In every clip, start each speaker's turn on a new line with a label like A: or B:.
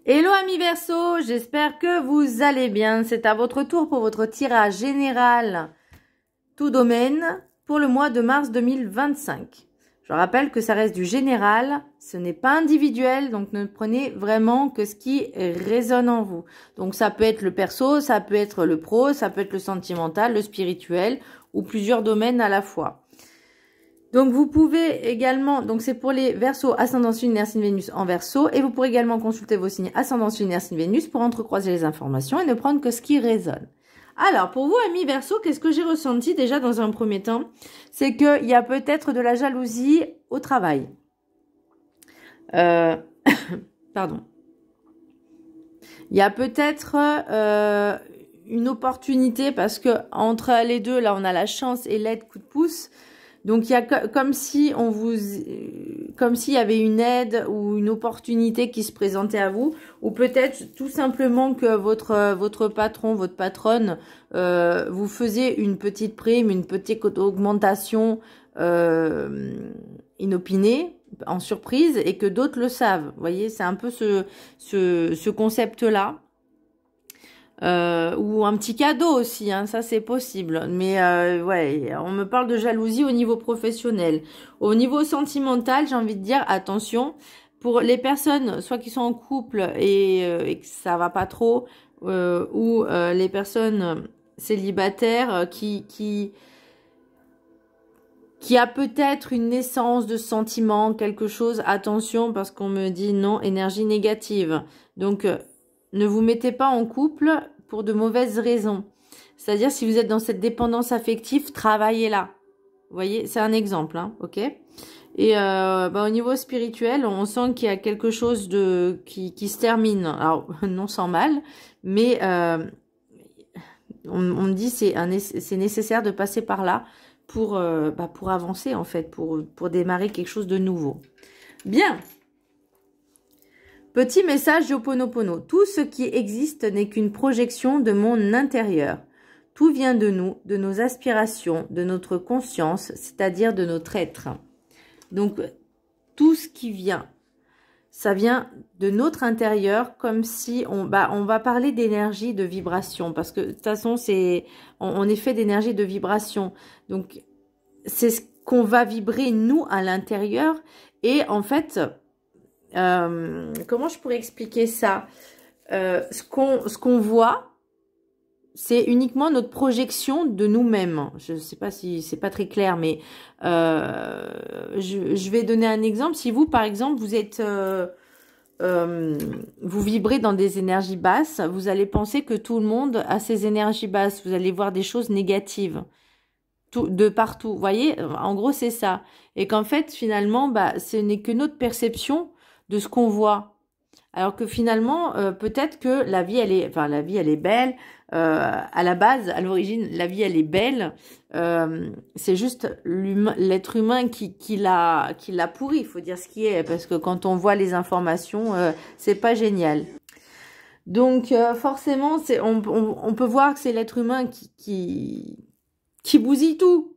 A: Hello amis Verseau, j'espère que vous allez bien. C'est à votre tour pour votre tirage général tout domaine pour le mois de mars 2025. Je rappelle que ça reste du général, ce n'est pas individuel, donc ne prenez vraiment que ce qui résonne en vous. Donc ça peut être le perso, ça peut être le pro, ça peut être le sentimental, le spirituel ou plusieurs domaines à la fois. Donc vous pouvez également, donc c'est pour les Verseaux, ascendant lunaire, signe Vénus en Verseau, et vous pourrez également consulter vos signes ascendant lunaire, signe Vénus pour entrecroiser les informations et ne prendre que ce qui résonne. Alors pour vous amis Verseau, qu'est-ce que j'ai ressenti déjà dans un premier temps? C'est qu'il y a peut-être de la jalousie au travail. Pardon. Il y a peut-être une opportunité parce que entre les deux, là on a la chance et l'aide coup de pouce. Donc il y a comme si comme s'il y avait une aide ou une opportunité qui se présentait à vous, ou peut-être tout simplement que votre patron, votre patronne vous faisait une petite prime, une petite augmentation inopinée, en surprise, et que d'autres le savent. Vous voyez, c'est un peu ce concept-là. Ou un petit cadeau aussi, hein, ça c'est possible. Mais ouais, on me parle de jalousie au niveau professionnel. Au niveau sentimental, j'ai envie de dire attention pour les personnes, soit qui sont en couple et que ça va pas trop, ou les personnes célibataires qui a peut-être une naissance de sentiment, quelque chose. Attention parce qu'on me dit non, énergie négative. Donc ne vous mettez pas en couple pour de mauvaises raisons. C'est-à-dire, si vous êtes dans cette dépendance affective, travaillez là. Vous voyez, c'est un exemple, hein, ok? Et au niveau spirituel, on sent qu'il y a quelque chose qui se termine. Alors, non sans mal, mais on me dit c'est nécessaire de passer par là pour avancer, en fait, pour démarrer quelque chose de nouveau. Bien. Petit message d'Ho'oponopono. Tout ce qui existe n'est qu'une projection de mon intérieur. Tout vient de nous, de nos aspirations, de notre conscience, c'est-à-dire de notre être. Donc, tout ce qui vient, ça vient de notre intérieur, comme si on va parler d'énergie, de vibration, parce que de toute façon, on est fait d'énergie, de vibration. Donc, c'est ce qu'on va vibrer, nous, à l'intérieur. Et en fait, comment je pourrais expliquer ça? Ce qu'on voit, c'est uniquement notre projection de nous-mêmes. Je ne sais pas si c'est pas très clair, mais je vais donner un exemple. Si vous, par exemple, vous êtes vous vibrez dans des énergies basses, vous allez penser que tout le monde a ces énergies basses. Vous allez voir des choses négatives de partout. Vous voyez, en gros, c'est ça. Et qu'en fait, finalement, ce n'est que notre perception de ce qu'on voit. Alors que finalement, peut-être que la vie, elle est belle. À la base, à l'origine, la vie, elle est belle. C'est juste l'être humain qui l'a pourri. Il faut dire ce qui est, parce que quand on voit les informations, c'est pas génial. Donc forcément, on peut voir que c'est l'être humain qui bousille tout.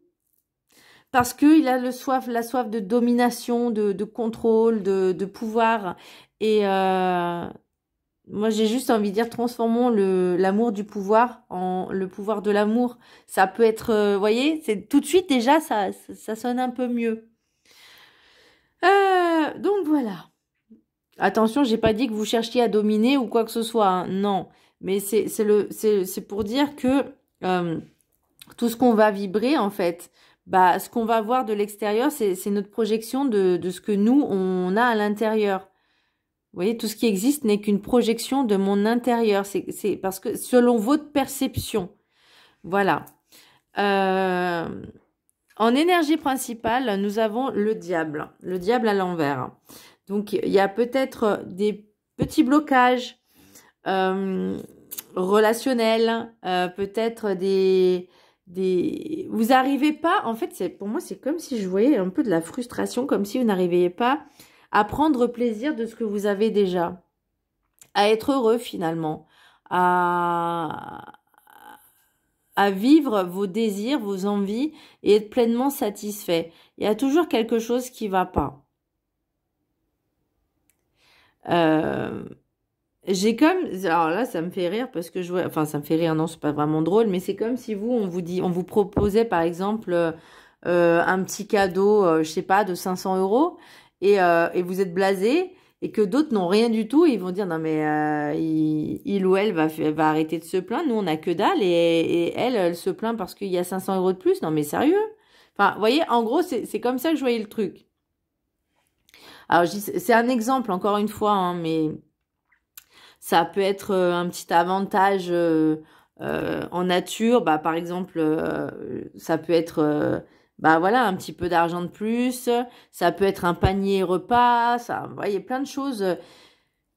A: Parce qu'il a la soif de domination, de contrôle, de pouvoir. Et moi, j'ai juste envie de dire, transformons l'amour du pouvoir en le pouvoir de l'amour. Ça peut être, vous voyez, c'est tout de suite déjà, ça sonne un peu mieux. Donc voilà. Attention, j'ai pas dit que vous cherchiez à dominer ou quoi que ce soit, hein. Non, mais c'est pour dire que tout ce qu'on va vibrer, en fait, ce qu'on va voir de l'extérieur, c'est notre projection de ce que nous, on a à l'intérieur. Vous voyez, tout ce qui existe n'est qu'une projection de mon intérieur. C'est parce que selon votre perception. Voilà. En énergie principale, nous avons le diable. Le diable à l'envers. Donc, il y a peut-être des petits blocages relationnels, peut-être vous n'arrivez pas, en fait, pour moi, c'est comme si je voyais un peu de la frustration, comme si vous n'arriviez pas à prendre plaisir de ce que vous avez déjà, à être heureux finalement, à vivre vos désirs, vos envies et être pleinement satisfait. Il y a toujours quelque chose qui ne va pas. j'ai comme, alors là, ça me fait rire parce que je vois, enfin, ça me fait rire, non, c'est pas vraiment drôle, mais c'est comme si vous, on vous proposait, par exemple, un petit cadeau, je sais pas, de 500 euros, et vous êtes blasé, et que d'autres n'ont rien du tout, et ils vont dire, non, mais il ou elle va arrêter de se plaindre, nous, on a que dalle, et elle se plaint parce qu'il y a 500 euros de plus, non, mais sérieux? Enfin, vous voyez, en gros, c'est comme ça que je voyais le truc. Alors, c'est un exemple, encore une fois, hein, mais ça peut être un petit avantage en nature. Bah, par exemple, ça peut être bah, voilà, un petit peu d'argent de plus. Ça peut être un panier repas. Ça, vous voyez, plein de choses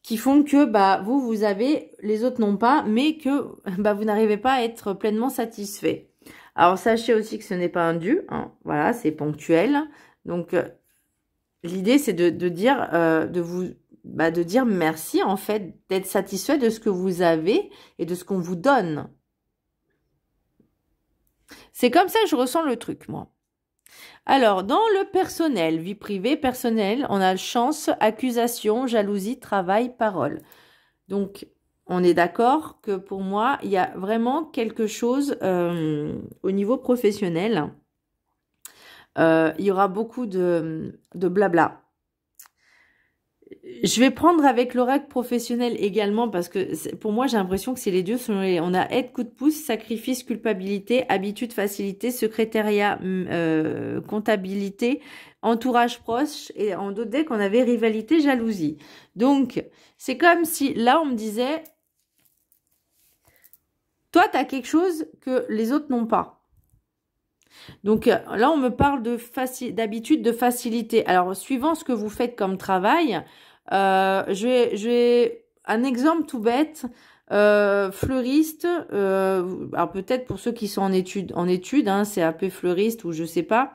A: qui font que bah, vous avez, les autres n'ont pas, mais que bah, vous n'arrivez pas à être pleinement satisfait. Alors, sachez aussi que ce n'est pas un dû. Hein, voilà, c'est ponctuel. Donc, l'idée, c'est de dire, de dire merci, en fait, d'être satisfait de ce que vous avez et de ce qu'on vous donne. C'est comme ça que je ressens le truc, moi. Alors, dans le personnel, vie privée, personnelle, on a chance, accusation, jalousie, travail, parole. Donc, on est d'accord que pour moi, il y a vraiment quelque chose au niveau professionnel. Il y aura beaucoup de blabla. Je vais prendre avec l'oracle professionnel également parce que pour moi, j'ai l'impression que c'est les deux. On a aide, coup de pouce, sacrifice, culpabilité, habitude, facilité, secrétariat, comptabilité, entourage proche et en d'autres decks, on avait rivalité, jalousie. Donc, c'est comme si là, on me disait, toi, tu as quelque chose que les autres n'ont pas. Donc là, on me parle d'habitude, de facilité. Alors, suivant ce que vous faites comme travail, je vais un exemple tout bête. Fleuriste, alors peut-être pour ceux qui sont en études, hein, c'est appelé fleuriste ou je sais pas.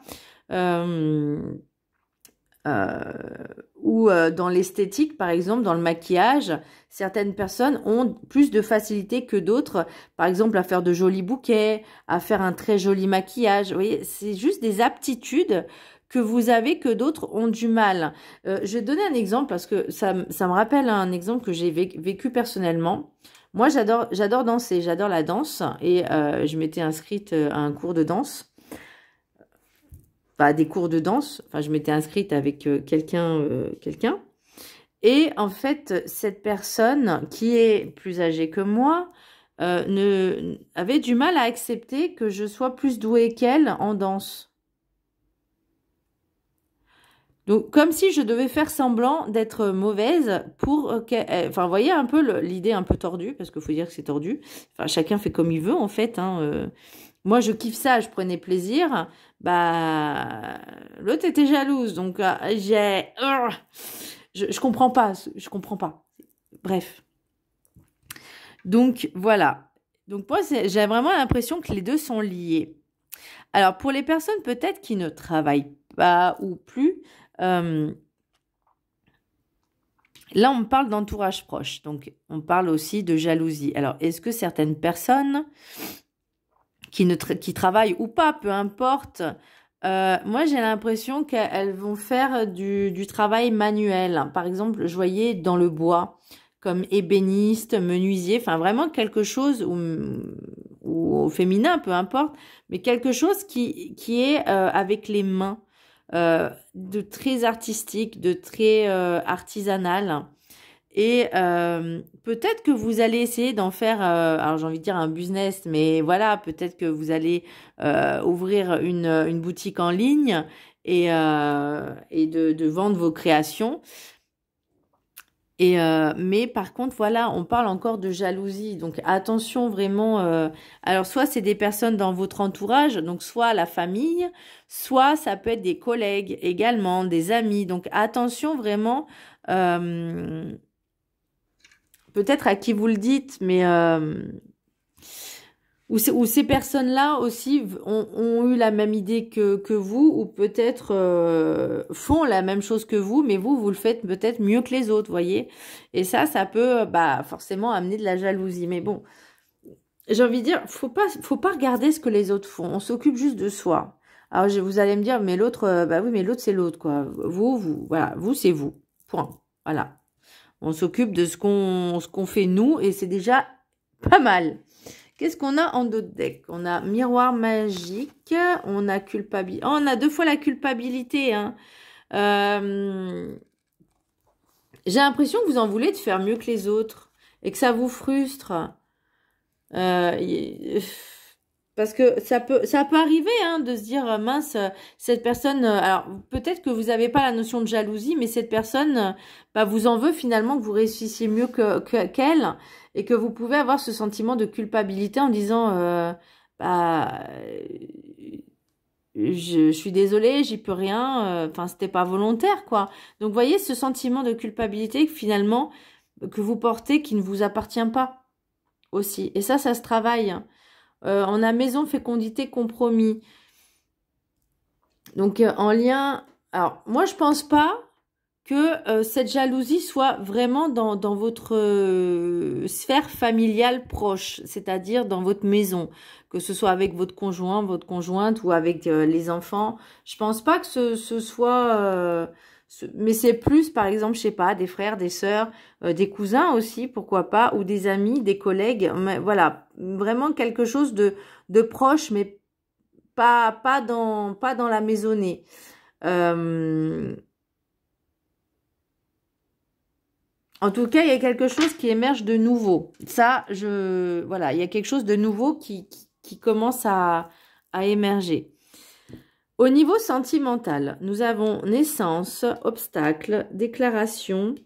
A: Ou dans l'esthétique, par exemple, dans le maquillage, certaines personnes ont plus de facilité que d'autres, par exemple, à faire de jolis bouquets, à faire un très joli maquillage. Vous voyez, c'est juste des aptitudes que vous avez que d'autres ont du mal. Je vais donner un exemple parce que ça me rappelle un exemple que j'ai vécu personnellement. Moi, j'adore danser, j'adore la danse et je m'étais inscrite à un cours de danse. Des cours de danse. Enfin, je m'étais inscrite avec quelqu'un. Et en fait, cette personne qui est plus âgée que moi avait du mal à accepter que je sois plus douée qu'elle en danse. Donc, comme si je devais faire semblant d'être mauvaise pour qu'elle... Enfin, vous voyez un peu l'idée un peu tordue, parce qu'il faut dire que c'est tordu. Enfin, chacun fait comme il veut, en fait. Hein, moi, je kiffe ça, je prenais plaisir. Bah, l'autre était jalouse, donc je comprends pas, je comprends pas. Bref. Donc, voilà. Donc, moi, j'ai vraiment l'impression que les deux sont liés. Alors, pour les personnes peut-être qui ne travaillent pas ou plus, là, on me parle d'entourage proche. Donc, on parle aussi de jalousie. Alors, est-ce que certaines personnes qui travaillent ou pas, peu importe, moi, j'ai l'impression qu'elles vont faire du travail manuel. Par exemple, je voyais dans le bois, comme ébéniste, menuisier, enfin vraiment quelque chose, ou au féminin, peu importe, mais quelque chose qui est avec les mains, de très artistique, de très artisanal. Et peut-être que vous allez essayer d'en faire, alors j'ai envie de dire un business, mais voilà, peut-être que vous allez ouvrir une boutique en ligne et de vendre vos créations. Mais par contre, voilà, on parle encore de jalousie. Donc attention vraiment. Alors soit c'est des personnes dans votre entourage, donc soit la famille, soit ça peut être des collègues également, des amis. Donc attention vraiment. Peut-être à qui vous le dites, mais ou ces personnes-là aussi ont eu la même idée que vous, ou peut-être font la même chose que vous, mais vous le faites peut-être mieux que les autres, voyez. Et ça peut forcément amener de la jalousie. Mais bon, j'ai envie de dire, faut pas regarder ce que les autres font. On s'occupe juste de soi. Alors vous allez me dire, mais l'autre, oui, mais l'autre c'est l'autre, quoi. Voilà, vous c'est vous. Point. Voilà. On s'occupe de ce qu'on fait nous et c'est déjà pas mal. Qu'est-ce qu'on a en d'autres decks? On a miroir magique, on a culpabilité. Oh, on a 2 fois la culpabilité. Hein. J'ai l'impression que vous en voulez de faire mieux que les autres et que ça vous frustre. Parce que ça peut arriver hein, de se dire mince, cette personne. Alors peut-être que vous n'avez pas la notion de jalousie, mais cette personne bah, vous en veut finalement que vous réussissiez mieux qu'elle et que vous pouvez avoir ce sentiment de culpabilité en disant bah je suis désolée, j'y peux rien. Enfin c'était pas volontaire quoi. Donc vous voyez ce sentiment de culpabilité que finalement que vous portez qui ne vous appartient pas aussi. Et ça se travaille. On a maison, fécondité, compromis. Donc, en lien... Alors, moi, je pense pas que cette jalousie soit vraiment dans votre sphère familiale proche, c'est-à-dire dans votre maison, que ce soit avec votre conjoint, votre conjointe ou avec les enfants. Je pense pas que ce soit... mais c'est plus, par exemple, je sais pas, des frères, des sœurs, des cousins aussi, pourquoi pas, ou des amis, des collègues. Mais voilà, vraiment quelque chose de proche, mais pas dans la maisonnée. En tout cas, il y a quelque chose qui émerge de nouveau. Ça, voilà, il y a quelque chose de nouveau qui commence à émerger. Au niveau sentimental, nous avons naissance, obstacle, déclaration,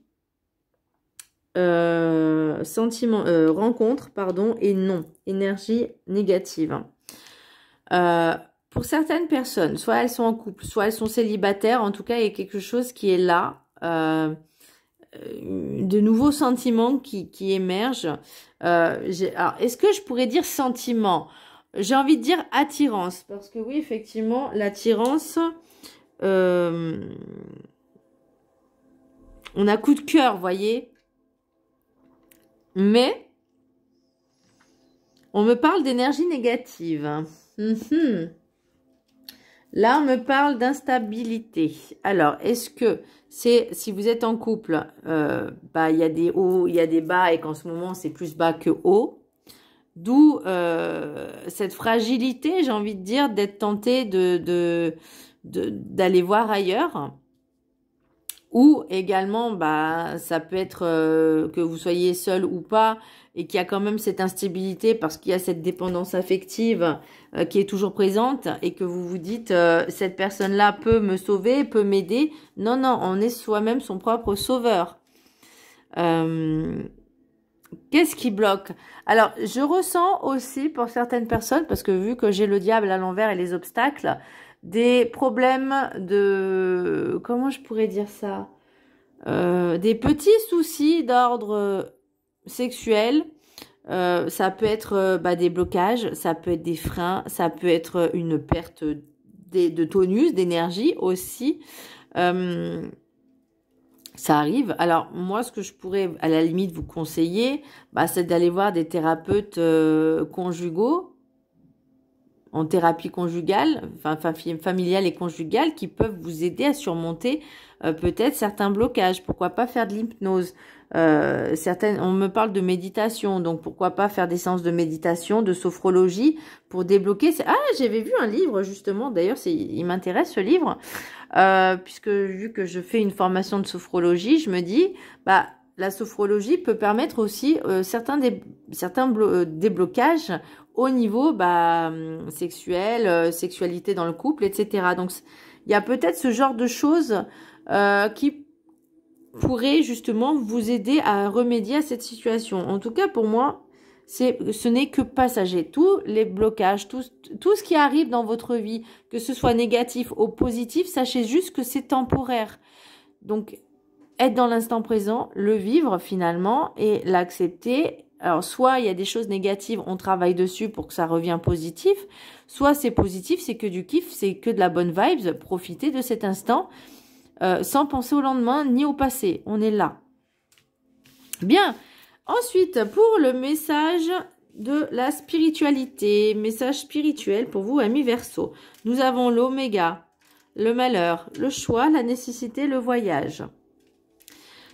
A: rencontre, pardon, et non, énergie négative. Pour certaines personnes, soit elles sont en couple, soit elles sont célibataires, en tout cas, il y a quelque chose qui est là, de nouveaux sentiments qui émergent. Alors, est-ce que je pourrais dire sentiment? J'ai envie de dire attirance, parce que oui, effectivement, l'attirance, on a coup de cœur, voyez. Mais, on me parle d'énergie négative. Là, on me parle d'instabilité. Alors, est-ce que c'est, si vous êtes en couple, bah, il y a des hauts, il y a des bas, et qu'en ce moment, c'est plus bas que haut. D'où cette fragilité, j'ai envie de dire, d'être tenté d'aller voir ailleurs. Ou également, bah, ça peut être que vous soyez seul ou pas et qu'il y a quand même cette instabilité parce qu'il y a cette dépendance affective qui est toujours présente et que vous vous dites cette personne-là peut me sauver, peut m'aider. Non, non, on est soi-même son propre sauveur. Qu'est-ce qui bloque? Alors, je ressens aussi pour certaines personnes, parce que vu que j'ai le diable à l'envers et les obstacles, des problèmes de... Comment je pourrais dire ça? Des petits soucis d'ordre sexuel. Ça peut être bah, des blocages, ça peut être des freins, ça peut être une perte de tonus, d'énergie aussi. Ça arrive. Alors, moi, ce que je pourrais, à la limite, vous conseiller, bah, c'est d'aller voir des thérapeutes conjugaux, en thérapie conjugale, enfin familiale et conjugale, qui peuvent vous aider à surmonter peut-être certains blocages. Pourquoi pas faire de l'hypnose? On me parle de méditation, donc pourquoi pas faire des séances de méditation, de sophrologie pour débloquer. Ah, j'avais vu un livre justement, d'ailleurs, il m'intéresse ce livre, puisque vu que je fais une formation de sophrologie, je me dis, bah, la sophrologie peut permettre aussi certains déblocages au niveau bah, sexuel, sexualité dans le couple, etc. Donc, il y a peut-être ce genre de choses qui pourraient justement vous aider à remédier à cette situation. En tout cas, pour moi, ce n'est que passager. Tous les blocages, tout ce qui arrive dans votre vie, que ce soit négatif ou positif, sachez juste que c'est temporaire. Donc, être dans l'instant présent, le vivre finalement et l'accepter. Alors, soit il y a des choses négatives, on travaille dessus pour que ça revienne positif. Soit c'est positif, c'est que du kiff, c'est que de la bonne vibes. Profitez de cet instant sans penser au lendemain ni au passé. On est là. Bien. Ensuite, pour le message de la spiritualité, message spirituel pour vous, amis Verseau. Nous avons l'oméga, le malheur, le choix, la nécessité, le voyage.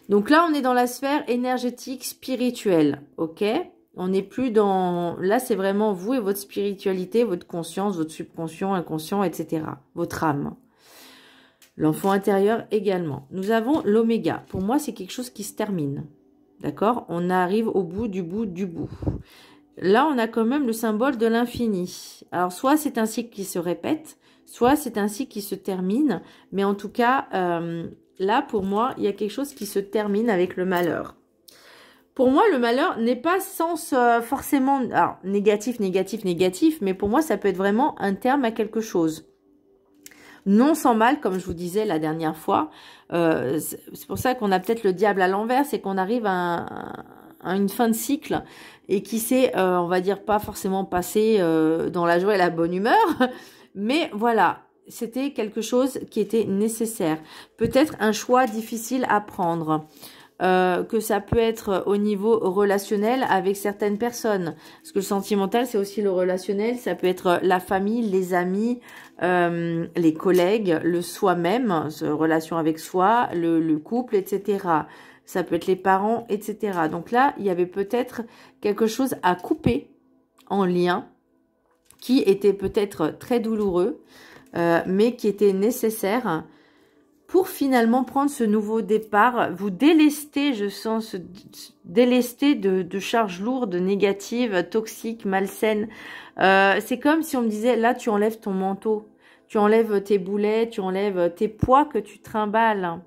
A: Donc là, on est dans la sphère énergétique spirituelle, ok? On n'est plus dans... Là, c'est vraiment vous et votre spiritualité, votre conscience, votre subconscient, inconscient, etc. Votre âme. L'enfant intérieur également. Nous avons l'oméga. Pour moi, c'est quelque chose qui se termine. D'accord? On arrive au bout du bout du bout. Là, on a quand même le symbole de l'infini. Alors, soit c'est un cycle qui se répète, soit c'est un cycle qui se termine. Mais en tout cas, là, pour moi, il y a quelque chose qui se termine avec le malheur. Pour moi, le malheur n'est pas sens forcément alors, négatif, négatif, négatif. Mais pour moi, ça peut être vraiment un terme à quelque chose. Non sans mal, comme je vous disais la dernière fois. C'est pour ça qu'on a peut-être le diable à l'envers. C'est qu'on arrive à une fin de cycle et qui s'est, on va dire, pas forcément passé dans la joie et la bonne humeur. Mais voilà, c'était quelque chose qui était nécessaire. Peut-être un choix difficile à prendre. Que ça peut être au niveau relationnel avec certaines personnes. Parce que le sentimental, c'est aussi le relationnel. Ça peut être la famille, les amis, les collègues, le soi-même, relation avec soi, le couple, etc. Ça peut être les parents, etc. Donc là, il y avait peut-être quelque chose à couper en lien qui était peut-être très douloureux, mais qui était nécessaire pour finalement prendre ce nouveau départ, vous délester, je sens, délester de charges lourdes, négatives, toxiques, malsaines. C'est comme si on me disait, là, tu enlèves ton manteau, tu enlèves tes boulets, tu enlèves tes poids que tu trimbales.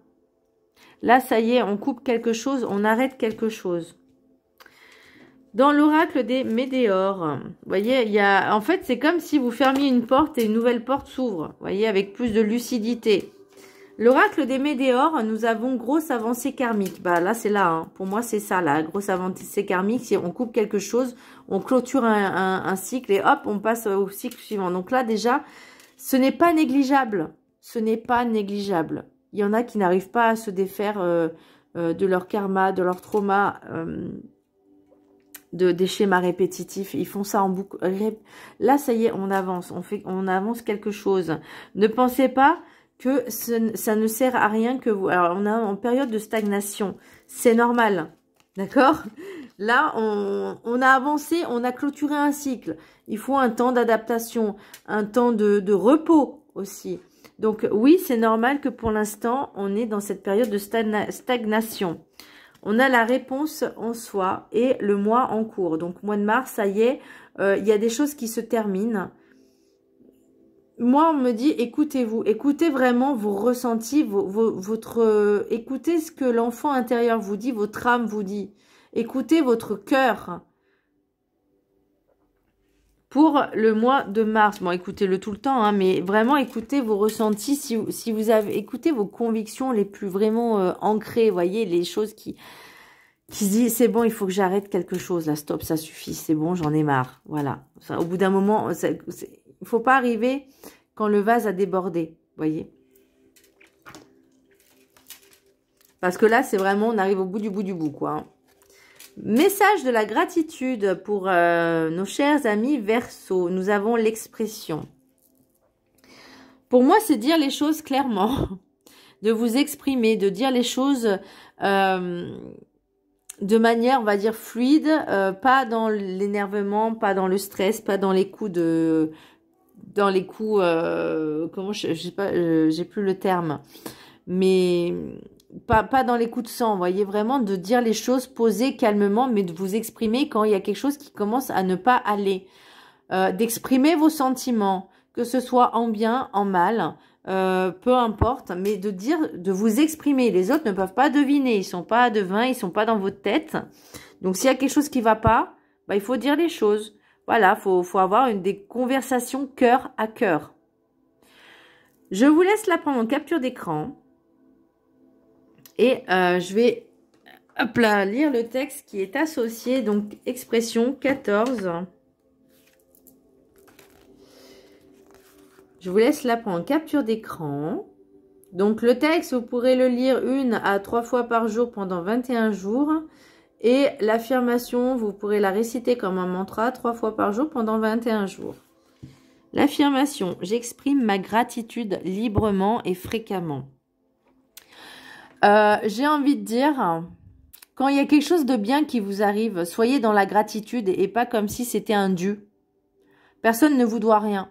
A: Là, ça y est, on coupe quelque chose, on arrête quelque chose. Dans l'oracle des météores, vous voyez, il y a, en fait, c'est comme si vous fermiez une porte et une nouvelle porte s'ouvre, vous voyez, avec plus de lucidité. L'oracle des météores, nous avons grosse avancée karmique. Bah là, c'est là. Hein. Pour moi, c'est ça, la grosse avancée karmique. Si on coupe quelque chose, on clôture un cycle et hop, on passe au cycle suivant. Donc là, déjà, ce n'est pas négligeable. Ce n'est pas négligeable. Il y en a qui n'arrivent pas à se défaire de leur karma, de leur trauma, des schémas répétitifs. Ils font ça en boucle. Là, ça y est, on avance. On avance quelque chose. Ne pensez pas que ça ne sert à rien que vous... Alors, on est en période de stagnation. C'est normal. D'accord? Là, on a avancé, on a clôturé un cycle. Il faut un temps d'adaptation, un temps de repos aussi. Donc, oui, c'est normal que pour l'instant, on est dans cette période de stagnation. On a la réponse en soi et le mois en cours. Donc, mois de mars, ça y est, il y a des choses qui se terminent. Moi, on me dit, écoutez-vous, écoutez vraiment vos ressentis, écoutez ce que l'enfant intérieur vous dit, votre âme vous dit. Écoutez votre cœur. Pour le mois de mars, bon, écoutez-le tout le temps, hein, mais vraiment écoutez vos ressentis, si vous avez écouté vos convictions les plus vraiment ancrées, voyez, les choses qui se disent, c'est bon, il faut que j'arrête quelque chose, là, stop, ça suffit, c'est bon, j'en ai marre, voilà. Ça, au bout d'un moment, il ne faut pas arriver quand le vase a débordé, voyez. Parce que là, c'est vraiment, on arrive au bout du bout, quoi. Hein. Message de la gratitude pour nos chers amis Verseau. Nous avons l'expression. Pour moi, c'est dire les choses clairement. De vous exprimer, de dire les choses de manière, on va dire, fluide. Pas dans l'énervement, pas dans le stress, pas dans les coups de... Dans les coups... comment je sais pas, j'ai plus le terme. Mais... Pas dans les coups de sang, vous voyez, vraiment de dire les choses posées calmement, mais de vous exprimer quand il y a quelque chose qui commence à ne pas aller. D'exprimer vos sentiments, que ce soit en bien, en mal, peu importe, mais de vous exprimer. Les autres ne peuvent pas deviner, ils sont pas devins, ils sont pas dans votre tête. Donc s'il y a quelque chose qui va pas, bah, il faut dire les choses. Voilà, faut avoir des conversations cœur à cœur. Je vous laisse là prendre en capture d'écran. Et je vais hop là, lire le texte qui est associé, donc expression 14. Je vous laisse là prendre capture d'écran. Donc le texte, vous pourrez le lire 1 à 3 fois par jour pendant 21 jours. Et l'affirmation, vous pourrez la réciter comme un mantra 3 fois par jour pendant 21 jours. L'affirmation, j'exprime ma gratitude librement et fréquemment. J'ai envie de dire, quand il y a quelque chose de bien qui vous arrive, soyez dans la gratitude et pas comme si c'était un dû. Personne ne vous doit rien.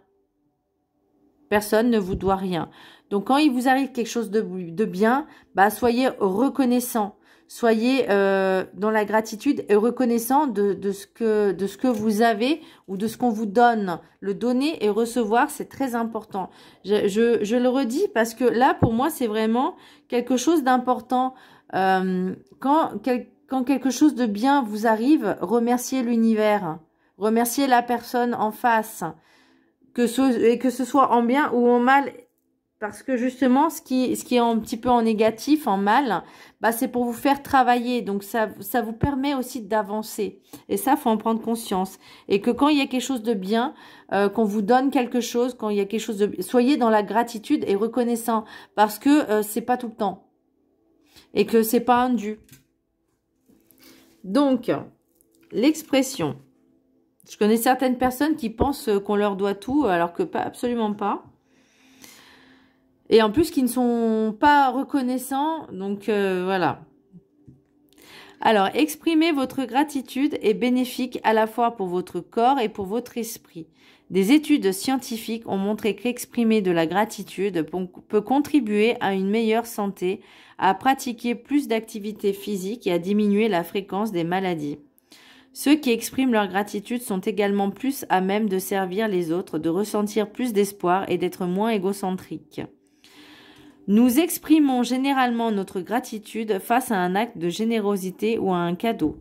A: Personne ne vous doit rien. Donc, quand il vous arrive quelque chose de bien, bah, soyez reconnaissant. Soyez dans la gratitude et reconnaissant de ce que vous avez ou de ce qu'on vous donne. Le donner et recevoir, c'est très important. Je le redis parce que là, pour moi, c'est vraiment quelque chose d'important. Quand quelque chose de bien vous arrive, remerciez l'univers. Remerciez la personne en face. Que ce soit en bien ou en mal. Parce que justement, ce qui est un petit peu en négatif, en mal, bah, c'est pour vous faire travailler. Donc, ça vous permet aussi d'avancer. Et ça, faut en prendre conscience. Et que quand il y a quelque chose de bien, qu'on vous donne quelque chose, quand il y a quelque chose de... Soyez dans la gratitude et reconnaissant. Parce que c'est pas tout le temps. Et que c'est pas un dû. Donc, l'expression. Je connais certaines personnes qui pensent qu'on leur doit tout, alors que pas, absolument pas. Et en plus, qui ne sont pas reconnaissants. Donc, voilà. Alors, exprimer votre gratitude est bénéfique à la fois pour votre corps et pour votre esprit. Des études scientifiques ont montré qu'exprimer de la gratitude peut contribuer à une meilleure santé, à pratiquer plus d'activités physiques et à diminuer la fréquence des maladies. Ceux qui expriment leur gratitude sont également plus à même de servir les autres, de ressentir plus d'espoir et d'être moins égocentriques. Nous exprimons généralement notre gratitude face à un acte de générosité ou à un cadeau.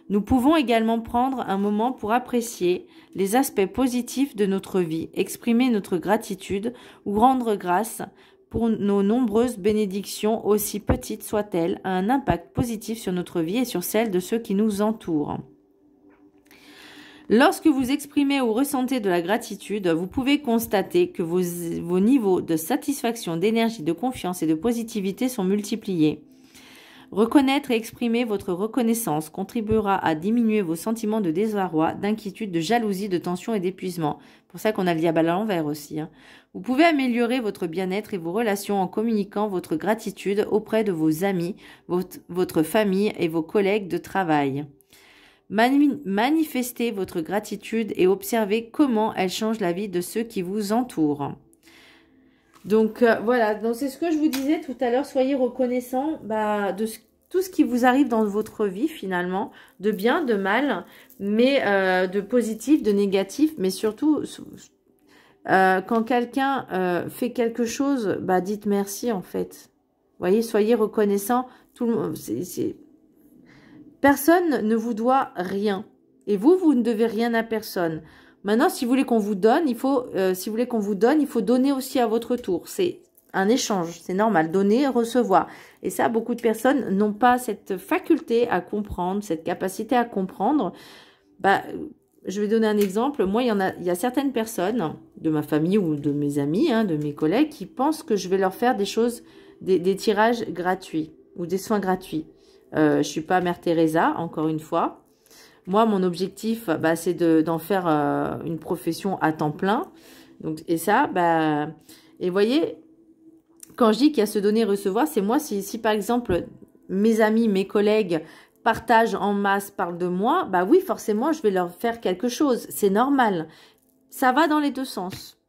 A: Nous pouvons également prendre un moment pour apprécier les aspects positifs de notre vie, exprimer notre gratitude ou rendre grâce pour nos nombreuses bénédictions, aussi petites soient-elles, a un impact positif sur notre vie et sur celle de ceux qui nous entourent. Lorsque vous exprimez ou ressentez de la gratitude, vous pouvez constater que vos niveaux de satisfaction, d'énergie, de confiance et de positivité sont multipliés. Reconnaître et exprimer votre reconnaissance contribuera à diminuer vos sentiments de désarroi, d'inquiétude, de jalousie, de tension et d'épuisement. C'est pour ça qu'on a le diable à l'envers aussi. Vous pouvez améliorer votre bien-être et vos relations en communiquant votre gratitude auprès de vos amis, votre famille et vos collègues de travail. Manifestez votre gratitude et observez comment elle change la vie de ceux qui vous entourent. Donc voilà, donc c'est ce que je vous disais tout à l'heure, soyez reconnaissants de tout ce qui vous arrive dans votre vie finalement, de bien, de mal, mais de positif, de négatif, mais surtout quand quelqu'un fait quelque chose, dites merci en fait. Vous voyez, soyez reconnaissants. Tout le monde, personne ne vous doit rien. Et vous ne devez rien à personne. Maintenant, si vous voulez qu'on vous donne, il faut donner aussi à votre tour. C'est un échange, c'est normal. Donner, recevoir. Et ça, beaucoup de personnes n'ont pas cette faculté à comprendre, cette capacité à comprendre. Je vais donner un exemple. Moi, il y a certaines personnes de ma famille ou de mes amis, de mes collègues, qui pensent que je vais leur faire des choses, des tirages gratuits ou des soins gratuits. Je suis pas Mère Teresa, encore une fois. Moi, mon objectif, c'est d'en faire une profession à temps plein. Donc, et ça, et vous voyez, quand je dis qu'il y a se donner et recevoir, c'est moi, si par exemple, mes amis, mes collègues partagent en masse, parlent de moi, oui, forcément, je vais leur faire quelque chose. C'est normal. Ça va dans les deux sens.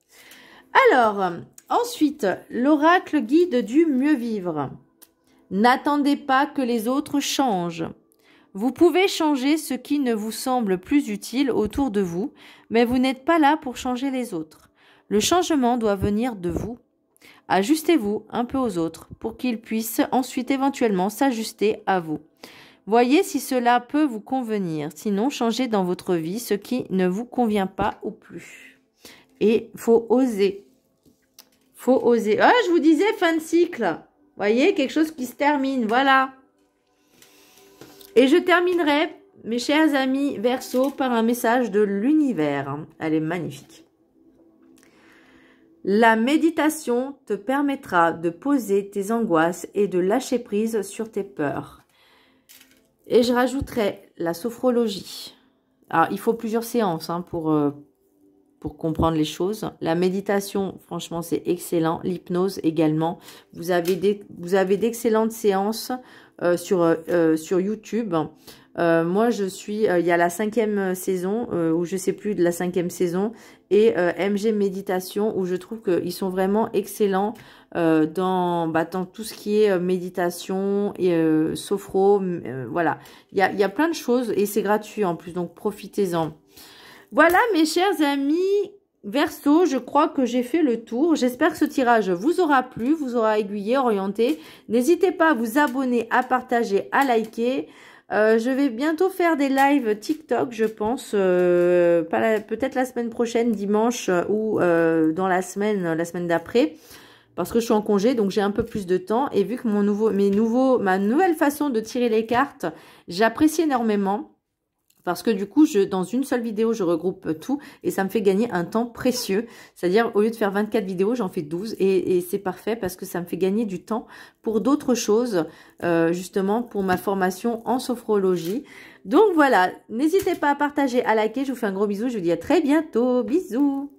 A: Alors, ensuite, l'oracle guide du mieux vivre. N'attendez pas que les autres changent. Vous pouvez changer ce qui ne vous semble plus utile autour de vous, mais vous n'êtes pas là pour changer les autres. Le changement doit venir de vous. Ajustez-vous un peu aux autres pour qu'ils puissent ensuite éventuellement s'ajuster à vous. Voyez si cela peut vous convenir, sinon changez dans votre vie ce qui ne vous convient pas ou plus. Et faut oser. Faut oser. Ah, je vous disais fin de cycle. Voyez, quelque chose qui se termine, voilà. Et je terminerai, mes chers amis Verseau, par un message de l'univers. Elle est magnifique. La méditation te permettra de poser tes angoisses et de lâcher prise sur tes peurs. Et je rajouterai la sophrologie. Alors, il faut plusieurs séances pour pour comprendre les choses. La méditation, franchement, c'est excellent. L'hypnose également. Vous avez d'excellentes séances sur YouTube. Moi, je suis, il y a la 5e saison, ou je sais plus de la 5e saison, et MG Méditation, où je trouve qu'ils sont vraiment excellents dans tout ce qui est méditation et sophro. Voilà, il y a plein de choses et c'est gratuit en plus, donc profitez-en. Voilà, mes chers amis Verseau, je crois que j'ai fait le tour. J'espère que ce tirage vous aura plu, vous aura aiguillé, orienté. N'hésitez pas à vous abonner, à partager, à liker. Je vais bientôt faire des lives TikTok, je pense, peut-être la semaine prochaine, dimanche, ou dans la semaine d'après, parce que je suis en congé, donc j'ai un peu plus de temps. Et vu que ma nouvelle façon de tirer les cartes, j'apprécie énormément. Parce que du coup, dans une seule vidéo, je regroupe tout et ça me fait gagner un temps précieux. C'est-à-dire, au lieu de faire 24 vidéos, j'en fais 12 et c'est parfait parce que ça me fait gagner du temps pour d'autres choses, justement pour ma formation en sophrologie. Donc voilà, n'hésitez pas à partager, à liker. Je vous fais un gros bisou. Je vous dis à très bientôt. Bisous.